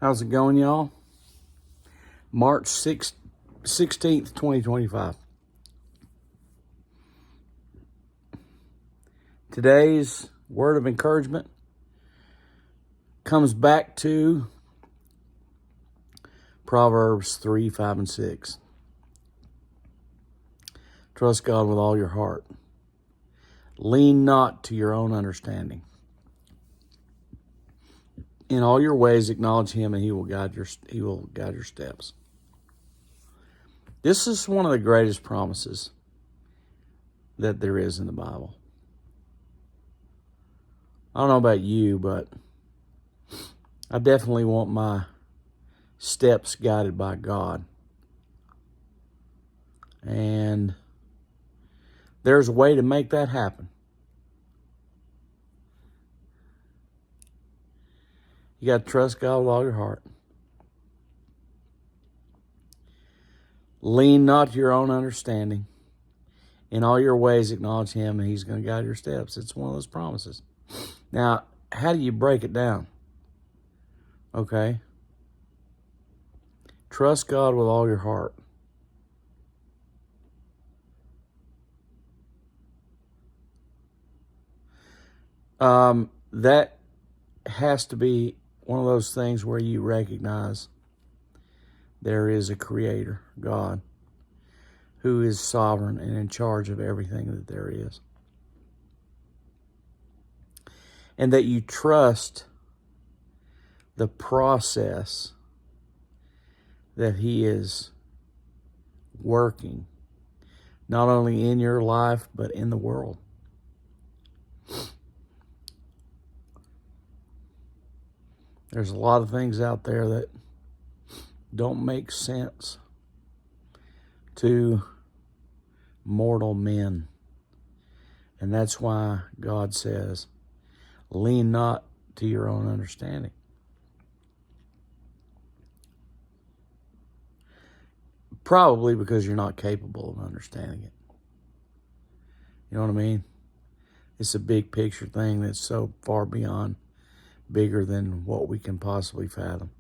How's it going, y'all? March 16th, 2025. Today's word of encouragement comes back to Proverbs 3, 5, and 6. Trust God with all your heart. Lean not to your own understanding. In all your ways, acknowledge Him, and He will guide your steps. This is one of the greatest promises that there is in the Bible. I don't know about you, but I definitely want my steps guided by God. And there's a way to make that happen. You got to trust God with all your heart. Lean not to your own understanding. In all your ways, acknowledge Him, and He's going to guide your steps. It's one of those promises. Now, how do you break it down? Okay. Trust God with all your heart. That has to be one of those things where you recognize there is a Creator, God, who is sovereign and in charge of everything that there is. And that you trust the process that He is working, not only in your life, but in the world. There's a lot of things out there that don't make sense to mortal men. And that's why God says, lean not to your own understanding. Probably because you're not capable of understanding it. You know what I mean? It's a big picture thing that's so far beyond, bigger than what we can possibly fathom.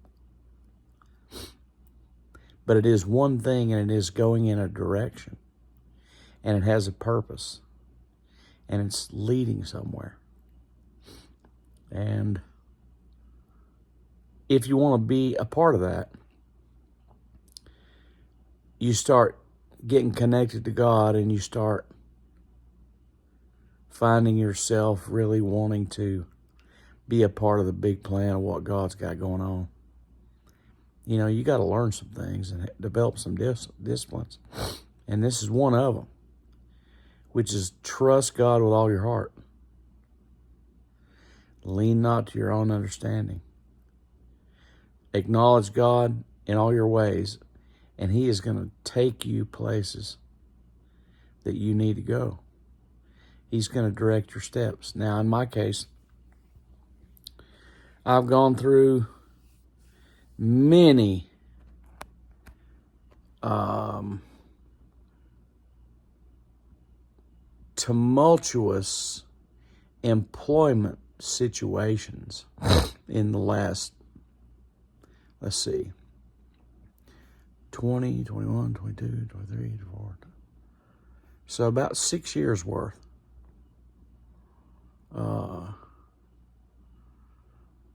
But it is one thing, and it is going in a direction. And it has a purpose. And it's leading somewhere. And if you want to be a part of that, you start getting connected to God, and you start finding yourself really wanting to be a part of the big plan of what God's got going on. You know, you got to learn some things and develop some disciplines. And this is one of them, which is trust God with all your heart. Lean not to your own understanding. Acknowledge God in all your ways, and He is going to take you places that you need to go. He's going to direct your steps. Now, in my case, I've gone through many tumultuous employment situations in the last, 20, 21, 22, 23, 24. So about 6 years worth.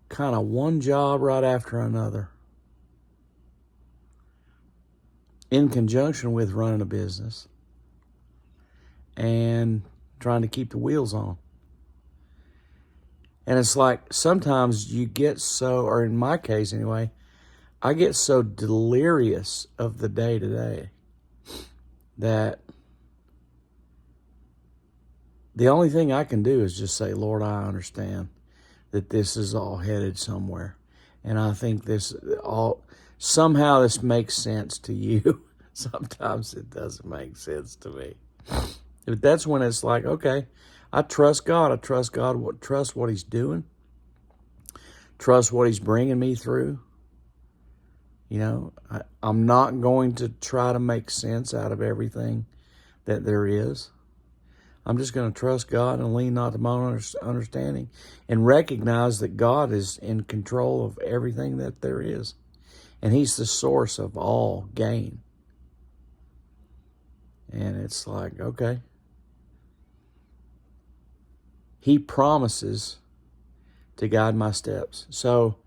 Kind of one job right after another, in conjunction with running a business and trying to keep the wheels on. And it's like sometimes you get so, or in my case anyway, I get so delirious of the day-to-day that the only thing I can do is just say, Lord, I understand that this is all headed somewhere. And I think somehow this makes sense to you. Sometimes it doesn't make sense to me. But that's when it's like, okay, I trust God. I trust God. Trust what He's doing. Trust what He's bringing me through. You know, I'm not going to try to make sense out of everything that there is. I'm just going to trust God and lean not to my own understanding and recognize that God is in control of everything that there is. And He's the source of all gain. And it's like, okay. He promises to guide my steps. So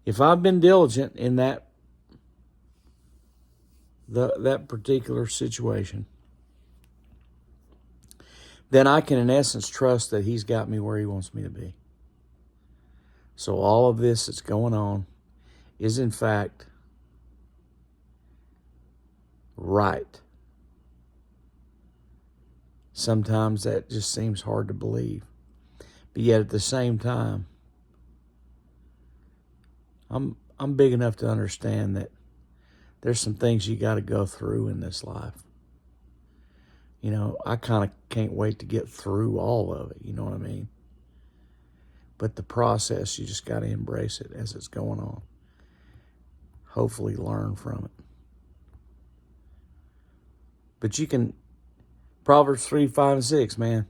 if I've been diligent in that particular situation, then I can, in essence, trust that He's got me where He wants me to be. So all of this that's going on is, in fact, right. Sometimes that just seems hard to believe. But yet at the same time, I'm big enough to understand that there's some things you got to go through in this life. You know, I kind of can't wait to get through all of it, you know what I mean? But the process, you just got to embrace it as it's going on. Hopefully learn from it. But you can, Proverbs 3, 5, and 6, man.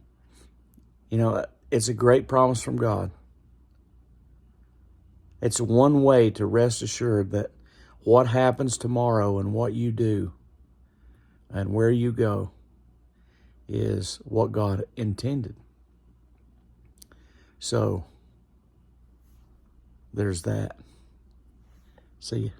You know, it's a great promise from God. It's one way to rest assured that what happens tomorrow and what you do and where you go is what God intended. So, there's that. See ya.